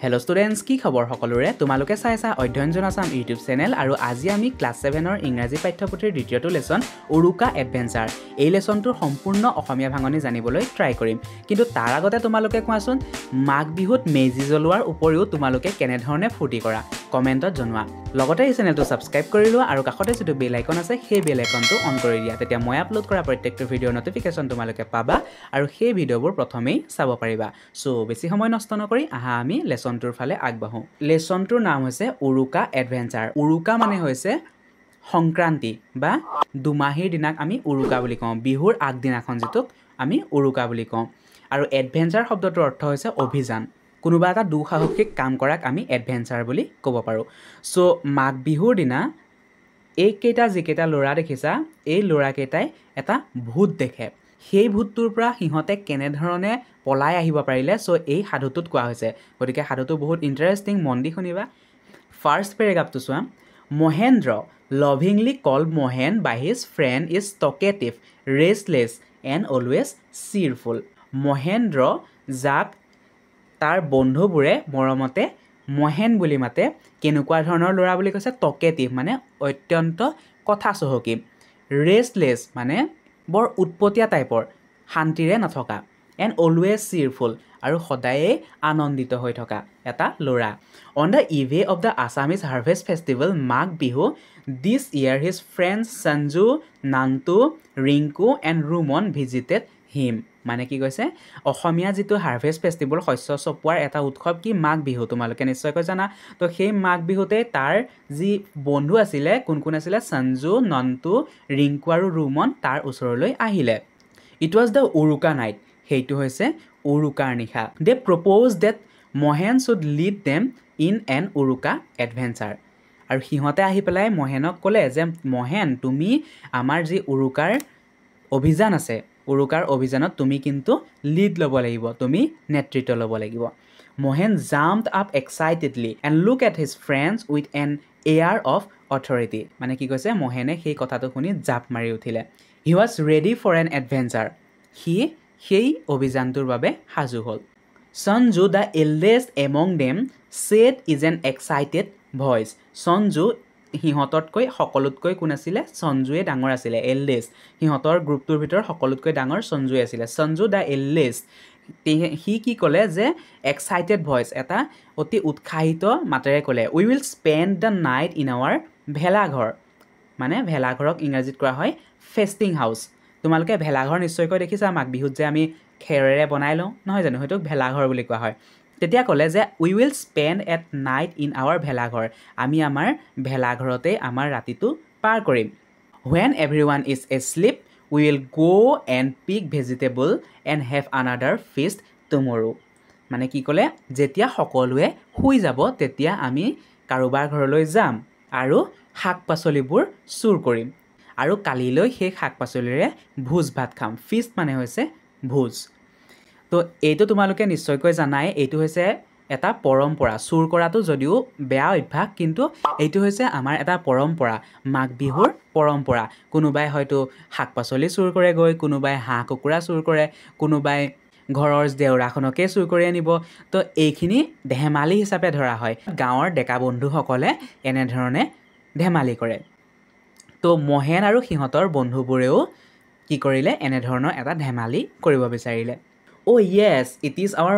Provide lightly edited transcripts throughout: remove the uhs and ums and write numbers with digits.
Hello students, কি খবৰ সকলোৰে তোমালোকে চাইছা অধ্যয়ন জনাসাম ইউটিউব চেনেল আৰু আজি আমি ক্লাস 7 ৰ ইংৰাজী পাঠ্যপুথিৰ দ্বিতীয়টো লেসন উৰুকা এডভেঞ্চাৰ এই লেসনটোৰ সম্পূৰ্ণ অসমীয়া ভাঙনি জানিবলৈ ট্ৰাই কৰিম কিন্তু তাৰ আগতে তোমালোকে কোৱাচোন মাঘ বিহুত মেজি জ্বলোৱাৰ উপৰিও তোমালোকে কেনে ধৰণে ফূৰ্তি কৰা কমেন্টত জনোৱা লগতে এই চেনেলটো সাবস্ক্ৰাইব কৰি লোৱা আৰু কাষতে যেটো বেল আইকন আছে সেই বেল আইকনটো অন কৰি দিয়া তেতিয়া মই আপলোড কৰা প্ৰত্যেকটো ভিডিঅ'ৰ নটিফিকেশন তোমালোকে পাবা আৰু সেই ভিডিঅ'বোৰ প্ৰথমেই চাব পাৰিবা সো বেছি সময় নষ্ট নকৰি আহা আমি লেসনটোৰ ফালে আগবাঢ়ো লেসনটোৰ নাম হৈছে উৰুকা এডভেঞ্চাৰ উৰুকা মানে হৈছে সংক্ৰান্তি বা দুমাহীৰ দিনাক আমি উৰুকা বুলি কওঁ বিহুৰ আগদিনাখন যেটোক আমি উৰুকা বুলি কওঁ আৰু এডভেঞ্চাৰ শব্দটোৰ অৰ্থ হৈছে অভিযান কোনোবা এটা দুঃসাহসিক কাম কৰাক আমি এডভেঞ্চাৰ বুলি ক'ব পাৰো সো মাঘ বিহুৰ দিনা এইকেইটা যিকেইটা ল'ৰা দেখিছা এই ল'ৰাকেইটাই এটা ভূত দেখে সেই ভূতটোৰ পৰা সিহঁতে কেনে ধৰণে পলাই আহিব পাৰিলে সো এই সাধুটোত কোৱা হৈছে গতিকে সাধুটো বহুত ইন্টাৰেষ্টিং মন দি শুনিবা ফাৰ্স্ট পেৰাগ্ৰাফটো চোৱা Mahendra lovingly called Mohan by his friend is talkative restless and always cheerful Mahendra যাক তাৰ বন্ধুবোৰে মৰমতে মহেন বুলি মাতে কেনেকুৱা ধৰণৰ ল'ৰা বুলি কৈছে টকেটিভ মানে অত্যন্ত কথা চহকি ৰেষ্টলেছ মানে বৰ উৎপতীয়া টাইপৰ শান্তিৰে নথকা এণ্ড অলৱেজ চিৰফুল আৰু সদায়ে আনন্দিত হৈ থকা এটা ল'ৰা on the eve of the Assamese harvest festival Magh Bihu this year his friends Sanju Nantu Rinku and Ruman visited him মানে কি কৈছে অসমীয়া যেটো হাৰ্ভেষ্ট ফেষ্টিভেল শস্য চপোৱাৰ এটা উৎসৱ কি মাঘ বিহু তোমালোকে নিশ্চয়কৈ জানা তো সেই মাঘ বিহুতে তাৰ যি বন্ধু আছিলে কোন আছিলে সঞ্জু নন্তু ৰিংকু আৰু ৰুমন তাৰ ওচৰলৈ আহিলে it was the Uruka night সেইটো হৈছে উৰুকাৰ নিশা they propose that Mahen should lead them in an Uruka adventure আৰু সিহঁতে আহি পেলাই মহেনক ক'লে যে মহেন তুমি আমাৰ যি উৰুকাৰ অভিযান আছে উৰুকাৰ অভিযানত তুমি কিন্তু লিড ল'ব লাগিব তুমি নেতৃত্ব ল'ব লাগিব Mahen jumped up excitedly and look at his friends with an air of authority মানে কি কৈছে মহেনে সেই কথাটো শুনি জাপ মাৰি উঠিলে he was ready for an adventure সি সেই অভিযানটোৰ বাবে সাজু হ'ল Sanju the eldest among them said in an excited voice Sanju সিহঁততকৈ সকলোতকৈ কোন আছিলে সঞ্জুৱে ডাঙৰ আছিলে এল্ডেষ্ট সিহঁতৰ গ্ৰুপটোৰ ভিতৰত সকলোতকৈ ডাঙৰ সঞ্জুৱে আছিলে সঞ্জু দ্য এল্ডেষ্ট সি কি ক'লে যে এক্সাইটেড ভইচ এটা অতি উৎসাহিত মাতেৰে ক'লে we will spend the night in our ভেলাঘৰ মানে ভেলাঘৰক ইংৰাজীত কোৱা হয় ফেষ্টিং হাউচ তোমালোকে ভেলাঘৰ নিশ্চয়কৈ দেখিছা মাঘ বিহুত যে আমি খেৰেৰে বনাই লওঁ নহয় জানো সেইটোক ভেলাঘৰ বুলি কোৱা হয় তেতিয়া ক'লে যে we will spend at night in our ভেলাঘৰ আমি আমাৰ ভেলাঘৰতে আমাৰ ৰাতিটো পাৰ কৰিম when every one is asleep we will go' and pick vegetable and have another feast tomorrow মানে কি ক'লে যেতিয়া সকলোৱে শুই যাব তেতিয়া আমি কাৰোবাৰ ঘৰলৈ যাম আৰু শাক পাচলিবোৰ চুৰ কৰিম আৰু কালিলৈ সেই শাক পাচলিৰে ভোজ ভাত খাম ফিষ্ট মানে হৈছে ভোজ তো এইটো তোমালোকে নিশ্চয়কৈ জানাই এইটো হৈছে এটা পৰম্পৰা চুৰ কৰাটো যদিও বেয়া অভ্যাস কিন্তু এইটো হৈছে আমাৰ এটা পৰম্পৰা মাঘ বিহুৰ পৰম্পৰা কোনোবাই হয়তো শাক পাচলি চুৰ কৰে গৈ কোনোবাই হাঁহ কুকুৰা চুৰ কৰে কোনোবাই ঘৰৰ দেউৰাখনকে চুৰ কৰি আনিব তো এইখিনি ধেমালি হিচাপে ধৰা হয় গাঁৱৰ ডেকা বন্ধুসকলে এনেধৰণে ধেমালি কৰে তো মহেন আৰু সিহঁতৰ বন্ধুবোৰেও কি কৰিলে এনেধৰণৰ এটা ধেমালি কৰিব বিচাৰিলে oh' yes it is our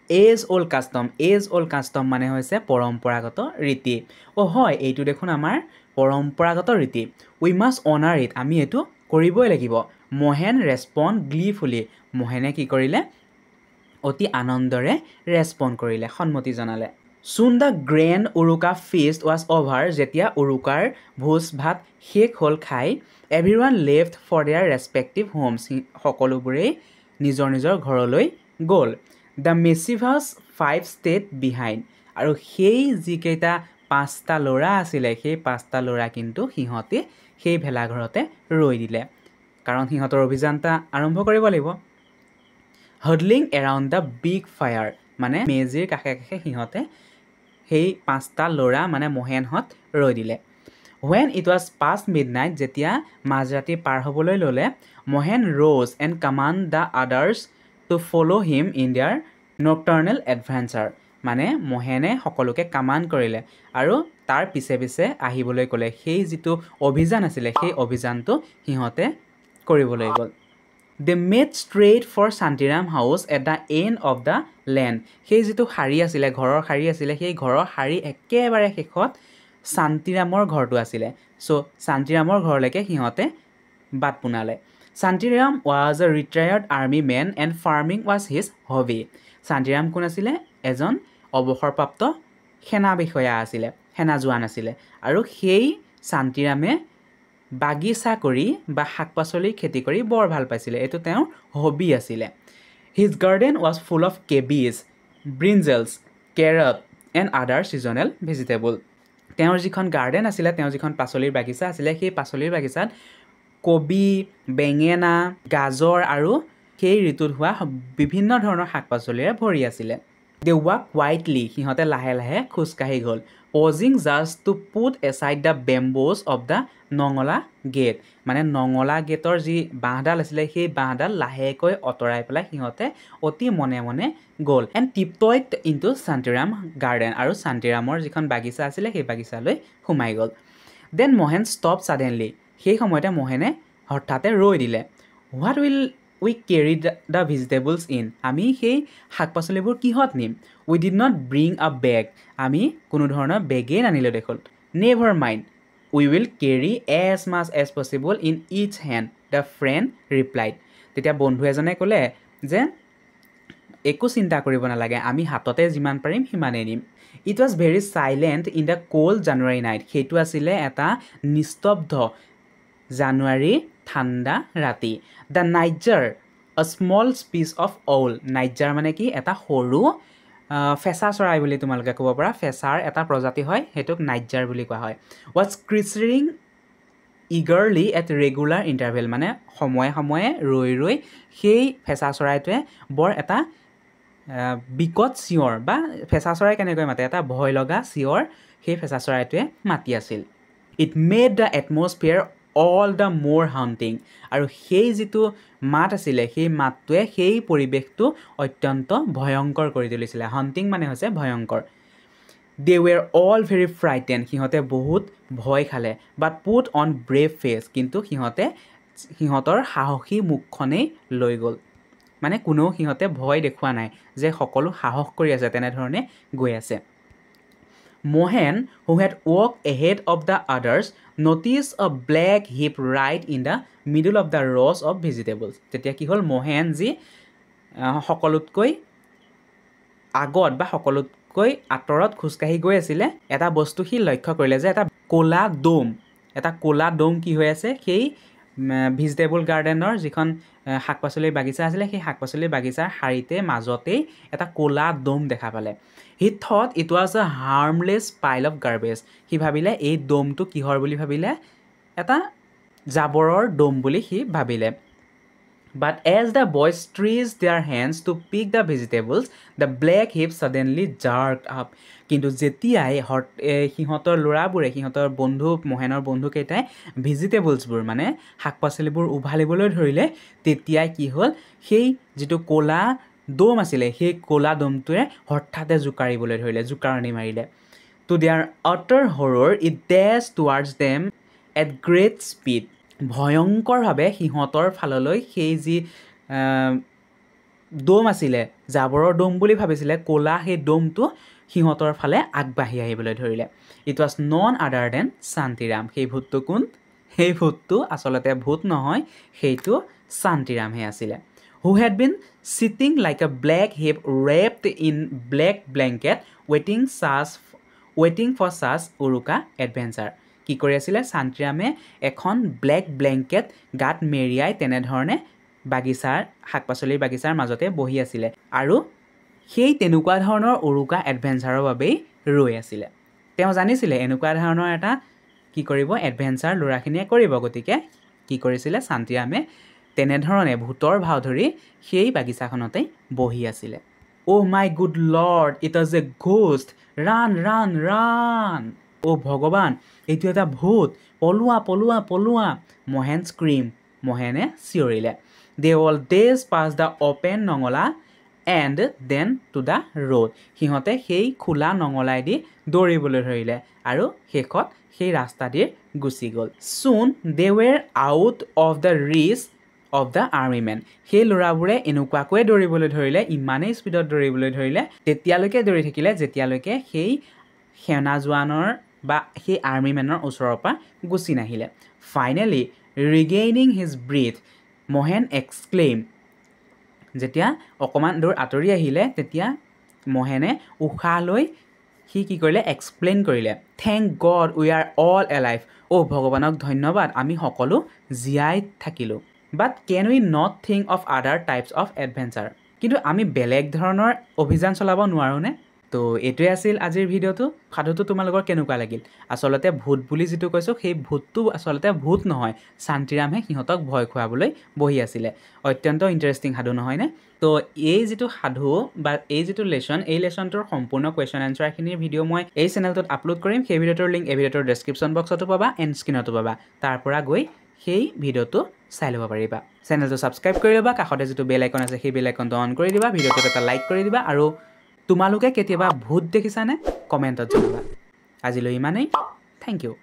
age old custom মানে হৈছে পৰম্পৰাগত ৰীতি অ' হয় এইটো দেখোন আমাৰ পৰম্পৰাগত ৰীতি উই মাষ্ট অনাৰ ইট আমি এইটো কৰিবই লাগিব মহেন ৰেছপণ্ড গ্লিফুলি মহেনে কি কৰিলে অতি আনন্দৰে ৰেছপণ্ড কৰিলে সন্মতি জনালে soon the grand Uruka feast was over যেতিয়া উৰুকাৰ ভোজ ভাত শেষ হ'ল খাই every one left for their respective homes সকলোবোৰেই নিজৰ নিজৰ ঘৰলৈ গ'ল দ্য মেচিভাছ 5 ষ্টেট বিহাইণ্ড আৰু সেই যিকেইটা 5টা ল'ৰা আছিলে সেই 5টা ল'ৰা কিন্তু সিহঁতে সেই ভেলাঘৰতে ৰৈ দিলে কাৰণ সিহঁতৰ অভিযানটা আৰম্ভ কৰিব লাগিব হডলিং এৰাউণ্ড দ্য বিগ ফায়াৰ মানে মেজিৰ কাষে কাষে সিহঁতে সেই 5টা ল'ৰা মানে মহেনহঁত ৰৈ দিলে When it was past midnight, যেতিয়া মাজৰাতি পাৰ হ'বলৈ ল'লে, Mohan rose and commanded the others to follow him in their nocturnal adventure. মানে মহেনে সকলোকে কামাণ্ড কৰিলে আৰু তাৰ পিছে পিছে আহিবলৈ ক'লে সেই যিটো অভিযান আছিলে সেই অভিযানটো সিহঁতে কৰিবলৈ গ'ল They made straight for Shantiram house at the end of the land সেই যিটো শাৰী আছিলে ঘৰৰ শাৰী আছিলে সেই ঘৰৰ শাৰী একেবাৰে শেষত শান্তিৰামৰ ঘৰটো আছিলে সো শান্তিৰামৰ ঘৰলৈকে সিহঁতে বাট পুনালে Shantiram was a retired army man and farming was his hobby Shantiram কোন আছিলে এজন অৱসৰপ্ৰাপ্ত সেনা বিষয়া আছিলে সেনা জোৱান আছিলে আৰু সেই শান্তিৰামে বাগিচা কৰি বা শাকপাচলি খেতি কৰি বৰ ভাল পাইছিলে এটো তেওঁৰ হবি আছিলে His garden was full of cabbage, brinjals, carrot and other seasonal vegetable তেওঁৰ যিখন গাৰ্ডেন আছিলে তেওঁৰ যিখন পাচলিৰ বাগিচা আছিলে সেই পাচলিৰ বাগিচাত কবি বেঙেনা গাজৰ আৰু সেই ঋতুত হোৱা বিভিন্ন ধৰণৰ শাকপাচলিৰে ভৰি আছিলে They walked quietly সিহঁতে লাহে লাহে খোজকাঢ়ি গ'ল pausing just to put aside the bamboos of the nangla gate মানে নঙলা গেটৰ যি বাঁহডাল আছিলে সেই বাঁহডাল লাহেকৈ অতৰাই পেলাই সিহঁতে অতি মনে মনে গ'ল and tiptoed into Shantiram garden আৰু শান্তিৰামৰ যিখন বাগিচা আছিলে সেই বাগিচালৈ সোমাই গ'ল Then Mohan stopped suddenly সেই সময়তে মোহেনে হঠাতে ৰৈ দিলে What will we carry the vegetables in আমি সেই শাকপাচলিবোৰ কিহত নিম We did not bring a bag আমি কোনো ধৰণৰ বেগে নানিলো দেখোন Never mind We will carry as much as possible in each hand the friend replied তেতিয়া বন্ধু এজনে ক'লে যে একো চিন্তা কৰিব নালাগে আমি হাততে যিমান পাৰিম সিমানে নিম It was very silent in the cold January night সেইটো আছিলে এটা নিস্তব্ধ জানুৱাৰী ঠাণ্ডা ৰাতি The Niger a small species of owl Niger মানে কি এটা সৰু ফেসা চৰাই বুলি তোমালোকে ক'ব পাৰা ফেসাৰ এটা প্ৰজাতি হয় হেতুক Niger বুলি কোৱা হয় was creeping eagerly at regular interval মানে সময়ে সময়ে ৰৈ ৰৈ সেই ফেসা চৰাইটোৱে বৰ এটা বিকট চিঞৰ বা ফেসা চৰাই কেনেকৈ মাতে এটা ভয় লগা চিঞৰ সেই ফেসা চৰাইটোৱে মাতি আছিল It made the atmosphere all the more haunting আৰু সেই যিটো মাত আছিলে সেই মাতটোৱে সেই পৰিবেশটো অত্যন্ত ভয়ংকৰ কৰি তুলিছিল haunting মানে হৈছে ভয়ংকৰ They were all very frightened সিহঁতে বহুত ভয় খালে but put on brave face কিন্তু সিহঁতৰ সাহসী মুখখনেই লৈ গ'ল মানে কোনো সিহঁতে ভয় দেখুৱা নাই যে সকলো সাহস কৰি আছে তেনে ধৰণে গৈ আছে Mohan who had walked ahead of the others noticed a black heap right in the middle of the rows of vegetables তেতিয়া কি হ'ল Mohan যি সকলোতকৈ আগত বা সকলোতকৈ আতৰত খুজকাঢ়ি গৈ আছিল এটা বস্তু সি লক্ষ্য কৰিলে যে এটা কোলা দম কি হৈ আছে সেই ভেজিটেবল গাৰ্ডেনৰ যিখন শাকপাচলিৰ বাগিচা আছিলে সেই শাকপাচলিৰ বাগিচাৰ শাৰীতে মাজতেই এটা কোলা দম দেখা পালে He thought it was a harmless pile of garbage হি ভাবিলে এই দমটো কিহৰ বুলি ভাবিলে এটা জাবৰৰ দম বুলি হি ভাবিলে But as the boys stretched their hands to pick the vegetables, the black heap suddenly jerked up. কিন্তু যেতিয়াই সিহঁতৰ ল'ৰাবোৰে সিহঁতৰ বন্ধু মোহেনৰ বন্ধু কেইটাই ভেজিটেবলছবোৰ মানে শাকপাচলিবোৰ উভালিবলৈ ধৰিলে তেতিয়াই কি হ'ল সেই যিটো কোলা দম আছিলে সেই কোলা দমটোৱে হঠাতে জুকাৰিবলৈ ধৰিলে জুকাৰণি মাৰিলে To their utter horror, it dashed towards them at great speed. ভয়ংকৰভাৱে সিহঁতৰ ফাললৈ সেই যি দম আছিলে জাবৰৰ দম বুলি ভাবিছিলে কোলা সেই দমটো সিহঁতৰ ফালে আগবাঢ়ি আহিবলৈ ধৰিলে It was none other than Shantiram সেই ভূতটো কোন সেই ভূতটো আসলতে ভূত নহয় সেইটো শান্তিৰামহে আছিলে Who had been sitting like a black heap wrapped in black blanket waiting for such uruka adventure কি কৰি আছিল শান্তিৰামে এখন ব্ল্যাক ব্ল্যাঙ্কেট গাত মেৰিয়াই তেনে ধৰণে বাগিচাৰ শাকপাচলিৰ বাগিচাৰ মাজতে বহি আছিল আৰু সেই তেনেকুৱা ধৰণৰ উৰুকা এডভেঞ্চাৰৰ বাবে ৰৈ আছিল তেওঁ জানিছিল এনেকুৱা ধৰণৰ এটা কি কৰিব এডভেঞ্চাৰ লৰাখিনিয়ে কৰিব গতিকে কি কৰিছিল শান্তিৰামে তেনে ধৰণে ভূতৰ ভাও ধৰি সেই বাগিচাখনতে বহি আছিল Oh my good lord it was a ghost run ও ভগৱান এইটো এটা ভূত পলুৱা Mohan screamed মোহেনে চিঞৰিলে They all dashed past the open নঙলা and then to the road সিহঁতে সেই খোলা নঙলাইদি দৌৰিবলৈ ধৰিলে আৰু শেষত সেই ৰাস্তা দি গুচি গ'ল soon they were out of the reach of the army men সেই ল'ৰাবোৰে এনেকুৱাকৈ দৌৰিবলৈ ধৰিলে ইমানেই স্পীডত দৌৰিবলৈ ধৰিলে তেতিয়ালৈকে দৌৰি থাকিলে যেতিয়ালৈকে সেই সেনা জোৱানৰ বা সেই আৰ্মি মেনৰ ওচৰৰ পৰা গুচি নাহিলে ফাইনেলি ৰিগেইনিং হিজ ব্ৰেথ মহেন এক্সক্লেইম যেতিয়া অকমান দূৰ আঁতৰি আহিলে তেতিয়া মহেনে উশাহ লৈ সি কি কৰিলে এক্সপ্লেইন কৰিলে thank god we are all alive ভগৱানক ধন্যবাদ আমি সকলো জীয়াই থাকিলোঁ বাট কেন উই নট থিংক অফ আদাৰ টাইপছ অফ এডভেঞ্চাৰ কিন্তু আমি বেলেগ ধৰণৰ অভিযান চলাব নোৱাৰোঁনে তো এইটোৱে আছিল আজিৰ ভিডিঅ'টো সাধুটো তোমালোকৰ কেনেকুৱা লাগিল আচলতে ভূত বুলি যিটো কৈছোঁ সেই ভূতটো আচলতে ভূত নহয় শান্তিৰামহে সিহঁতক ভয় খুৱাবলৈ বহি আছিলে অত্যন্ত ইণ্টাৰেষ্টিং সাধু নহয়নে তো এই যিটো সাধু বা এই যিটো লেচন এই লেচনটোৰ সম্পূৰ্ণ কুৱেশ্যন এনচাৰখিনিৰ ভিডিঅ' মই এই চেনেলটোত আপলোড কৰিম সেই ভিডিঅ'টোৰ লিংক এই ভিডিঅ'টোৰ ডেছক্ৰিপশ্যন বক্সতো পাবা এণ্ড স্ক্ৰীণতো পাবা তাৰ পৰা গৈ সেই ভিডিঅ'টো চাই ল'ব পাৰিবা চেনেলটো ছাবস্ক্ৰাইব কৰি ল'বা কাষতে যিটো বেল আইকন আছে সেই বেল আইকনটো অন কৰি দিবা ভিডিঅ'টোত এটা লাইক কৰি দিবা আৰু তোমালোকে কেতিয়াবা ভূত দেখিছানে কমেণ্টত জনাবা আজিলৈ ইমানেই থেংক ইউ